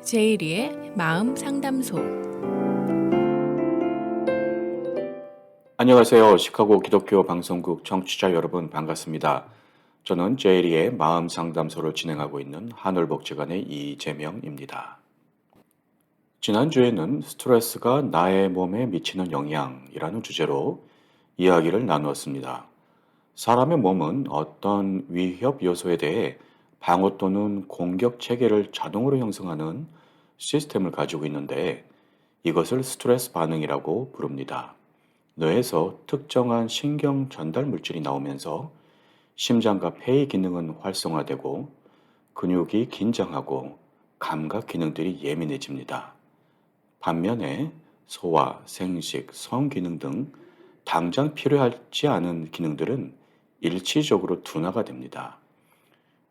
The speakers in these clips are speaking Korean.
제이리의 마음 상담소. 안녕하세요. 시카고 기독교 방송국 청취자 여러분 반갑습니다. 저는 제이리의 마음 상담소를 진행하고 있는 하늘복지관의 이재명입니다. 지난주에는 스트레스가 나의 몸에 미치는 영향이라는 주제로 이야기를 나누었습니다. 사람의 몸은 어떤 위협 요소에 대해 방어 또는 공격 체계를 자동으로 형성하는 시스템을 가지고 있는데 이것을 스트레스 반응이라고 부릅니다. 뇌에서 특정한 신경 전달 물질이 나오면서 심장과 폐의 기능은 활성화되고 근육이 긴장하고 감각 기능들이 예민해집니다. 반면에 소화, 생식, 성 기능 등 당장 필요하지 않은 기능들은 일시적으로 둔화가 됩니다.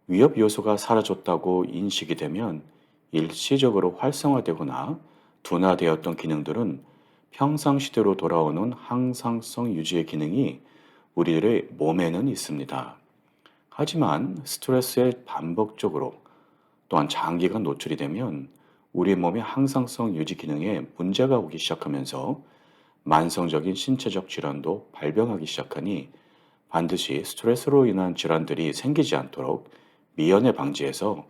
위협 요소가 사라졌다고 인식이 되면 일시적으로 활성화되거나 둔화되었던 기능들은 평상시대로 돌아오는 항상성 유지의 기능이 우리들의 몸에는 있습니다. 하지만 스트레스에 반복적으로 또한 장기간 노출이 되면 우리 몸의 항상성 유지 기능에 문제가 오기 시작하면서 만성적인 신체적 질환도 발병하기 시작하니 반드시 스트레스로 인한 질환들이 생기지 않도록 미연에 방지해서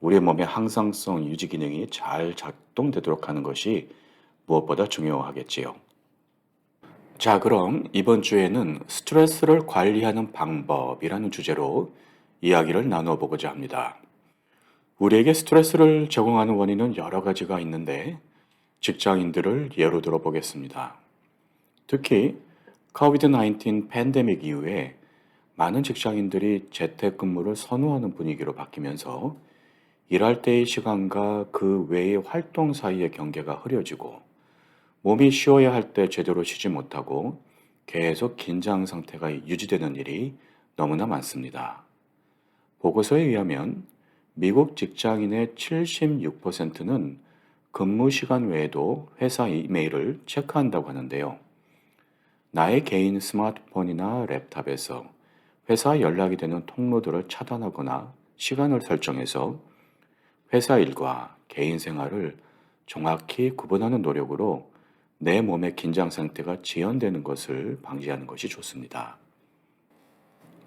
우리 몸의 항상성 유지 기능이 잘 작동되도록 하는 것이 무엇보다 중요하겠지요. 자, 그럼 이번 주에는 스트레스를 관리하는 방법이라는 주제로 이야기를 나누어 보고자 합니다. 우리에게 스트레스를 제공하는 원인은 여러 가지가 있는데 직장인들을 예로 들어 보겠습니다. 특히 코비드-19 팬데믹 이후에 많은 직장인들이 재택근무를 선호하는 분위기로 바뀌면서 일할 때의 시간과 그 외의 활동 사이의 경계가 흐려지고 몸이 쉬어야 할 때 제대로 쉬지 못하고 계속 긴장 상태가 유지되는 일이 너무나 많습니다. 보고서에 의하면 미국 직장인의 76%는 근무 시간 외에도 회사 이메일을 체크한다고 하는데요. 나의 개인 스마트폰이나 랩탑에서 회사 연락이 되는 통로들을 차단하거나 시간을 설정해서 회사 일과 개인 생활을 정확히 구분하는 노력으로 내 몸의 긴장 상태가 지연되는 것을 방지하는 것이 좋습니다.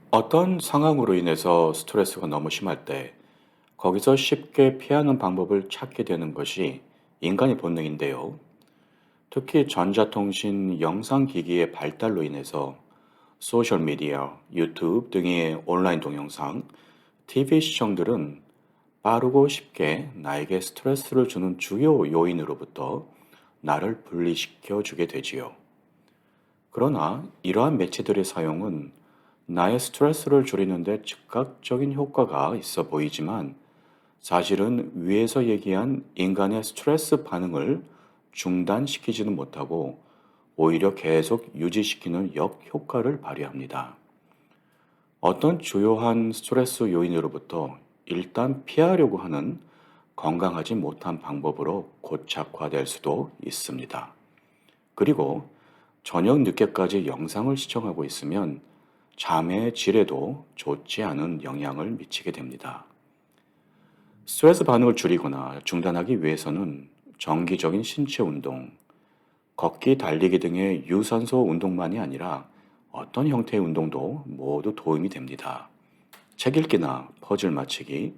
어떤 상황으로 인해서 스트레스가 너무 심할 때 거기서 쉽게 피하는 방법을 찾게 되는 것이 인간의 본능인데요. 특히 전자통신 영상기기의 발달로 인해서 소셜미디어, 유튜브 등의 온라인 동영상, TV 시청들은 빠르고 쉽게 나에게 스트레스를 주는 주요 요인으로부터 나를 분리시켜 주게 되지요. 그러나 이러한 매체들의 사용은 나의 스트레스를 줄이는데 즉각적인 효과가 있어 보이지만 사실은 위에서 얘기한 인간의 스트레스 반응을 중단시키지는 못하고 오히려 계속 유지시키는 역효과를 발휘합니다. 어떤 주요한 스트레스 요인으로부터 일단 피하려고 하는 건강하지 못한 방법으로 고착화될 수도 있습니다. 그리고 저녁 늦게까지 영상을 시청하고 있으면 잠의 질에도 좋지 않은 영향을 미치게 됩니다. 스트레스 반응을 줄이거나 중단하기 위해서는 정기적인 신체 운동, 걷기, 달리기 등의 유산소 운동만이 아니라 어떤 형태의 운동도 모두 도움이 됩니다. 책 읽기나 퍼즐 맞히기,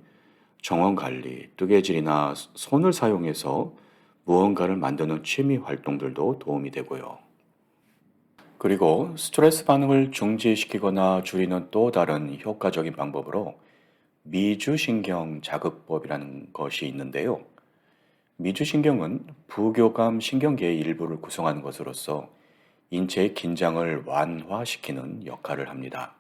정원 관리, 뜨개질이나 손을 사용해서 무언가를 만드는 취미 활동들도 도움이 되고요. 그리고 스트레스 반응을 중지시키거나 줄이는 또 다른 효과적인 방법으로 미주신경 자극법이라는 것이 있는데요. 미주신경은 부교감 신경계의 일부를 구성하는 것으로서 인체의 긴장을 완화시키는 역할을 합니다.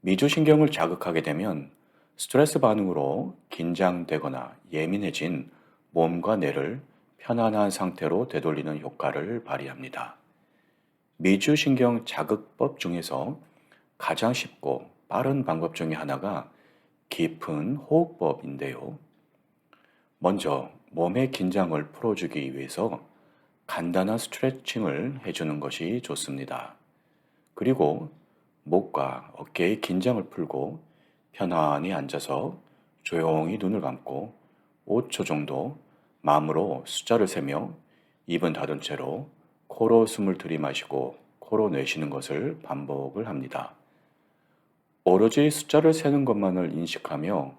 미주신경을 자극하게 되면 스트레스 반응으로 긴장되거나 예민해진 몸과 뇌를 편안한 상태로 되돌리는 효과를 발휘합니다. 미주신경 자극법 중에서 가장 쉽고 빠른 방법 중에 하나가 깊은 호흡법인데요. 먼저 몸의 긴장을 풀어주기 위해서 간단한 스트레칭을 해주는 것이 좋습니다. 그리고 목과 어깨의 긴장을 풀고 편안히 앉아서 조용히 눈을 감고 5초 정도 마음으로 숫자를 세며 입은 닫은 채로 코로 숨을 들이마시고 코로 내쉬는 것을 반복을 합니다. 오로지 숫자를 세는 것만을 인식하며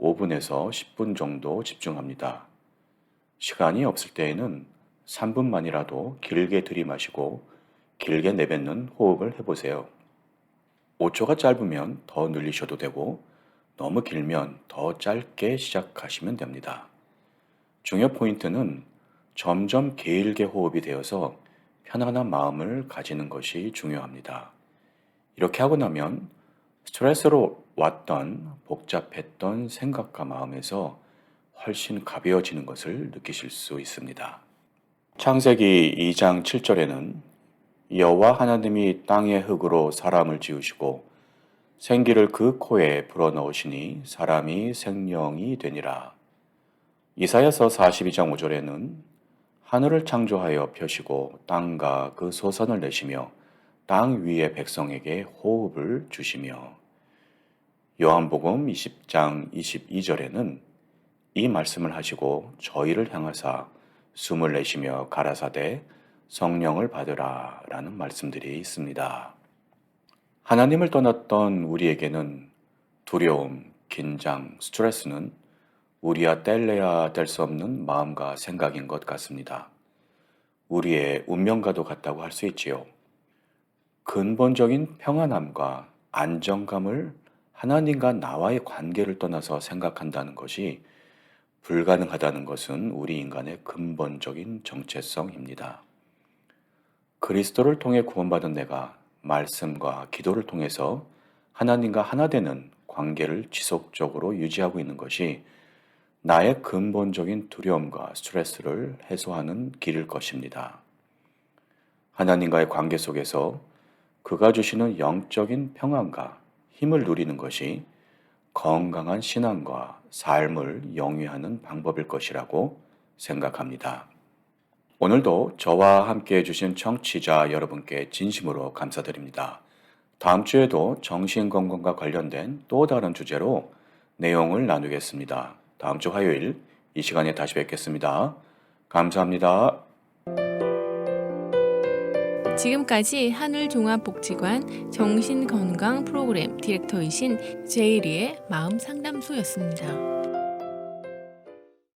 5분에서 10분 정도 집중합니다. 시간이 없을 때에는 3분만이라도 길게 들이마시고 길게 내뱉는 호흡을 해보세요. 5초가 짧으면 더 늘리셔도 되고 너무 길면 더 짧게 시작하시면 됩니다. 중요 포인트는 점점 길게 호흡이 되어서 편안한 마음을 가지는 것이 중요합니다. 이렇게 하고 나면 스트레스로 왔던 복잡했던 생각과 마음에서 훨씬 가벼워지는 것을 느끼실 수 있습니다. 창세기 2장 7절에는 여호와 하나님이 땅의 흙으로 사람을 지으시고 생기를 그 코에 불어넣으시니 사람이 생명이 되니라. 이사야서 42장 5절에는 하늘을 창조하여 펴시고 땅과 그 소선을 내시며 땅 위의 백성에게 호흡을 주시며 요한복음 20장 22절에는 이 말씀을 하시고 저희를 향하사 숨을 내쉬며 가라사대 성령을 받으라 라는 말씀들이 있습니다. 하나님을 떠났던 우리에게는 두려움, 긴장, 스트레스는 우리와 뗄래야 뗄 수 없는 마음과 생각인 것 같습니다. 우리의 운명과도 같다고 할 수 있지요. 근본적인 평안함과 안정감을 하나님과 나와의 관계를 떠나서 생각한다는 것이 불가능하다는 것은 우리 인간의 근본적인 정체성입니다. 그리스도를 통해 구원받은 내가 말씀과 기도를 통해서 하나님과 하나 되는 관계를 지속적으로 유지하고 있는 것이 나의 근본적인 두려움과 스트레스를 해소하는 길일 것입니다. 하나님과의 관계 속에서 그가 주시는 영적인 평안과 힘을 누리는 것이 건강한 신앙과 삶을 영위하는 방법일 것이라고 생각합니다. 오늘도 저와 함께 해주신 청취자 여러분께 진심으로 감사드립니다. 다음 주에도 정신건강과 관련된 또 다른 주제로 내용을 나누겠습니다. 다음 주 화요일 이 시간에 다시 뵙겠습니다. 감사합니다. 지금까지 하늘종합복지관 정신건강 프로그램 디렉터이신 제이리의 마음상담소였습니다.